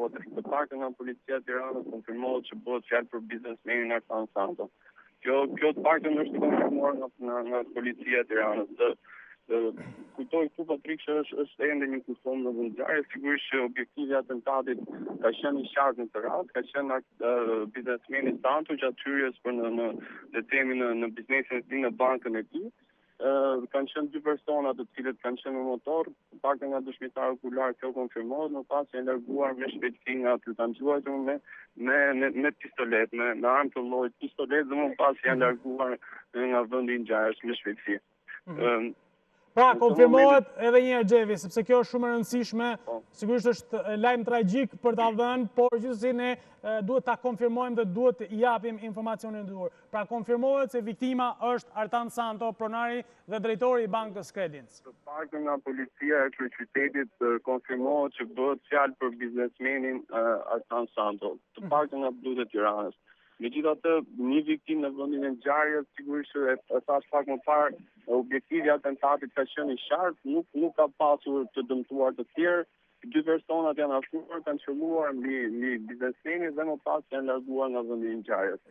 tjetër. Të paktën nga policia e Tiranës konfirmohet që bëhet fjalë për biznesmenin Artan Santo. Kjo të paktën është konfirmuar nga policia e Tiranës. Kujtoj këtu Patrik që është ende një kushtom në vendngjarje, sigurisht që objektivi i atentatit ka qenë i qartë në të radhë, ka qenë biznesmeni Santo gjatë hyrjes për në biznesin e tij në bankën e tij. Kanë qenë dy persona të cilët kanë qenë në motor, paktën nga dëshmitar okular kjo konfirmohet, më pas janë larguar me shpejtësi nga aty, kanë luajtur me pistolet, me armë të llojit pistolet dhe më pas janë larguar nga vendi i ngjarjes me shpejtësi. Pra, konfirmohet edhe një herë Xhevi, sepse kjo është shumë e rëndësishme, sigurisht është lajm tragjik për ta dhënë, por gjithsesi ne duhet ta konfirmojmë dhe duhet t'i japim informacionin e duhur. Pra, konfirmohet se viktima është Artan Santo, pronari dhe drejtori i Bankës Credins. Të paktën nga policia e kryeqytetit konfirmohet që bëhet fjalë për biznesmenin Artan Santo, të paktën nga Bluet e Tiranës. Megjithatë, një viktimë në vendin e ngjarjes, sigurisht që e thash pak më parë, objektivi i atentatit ka qenë i qartë, nuk ka pasur të dëmtuar të tjerë. Dy personat janë afruar, kanë qelluar mbi biznesmenin dhe më pas janë larguar nga vendi i ngjarjes.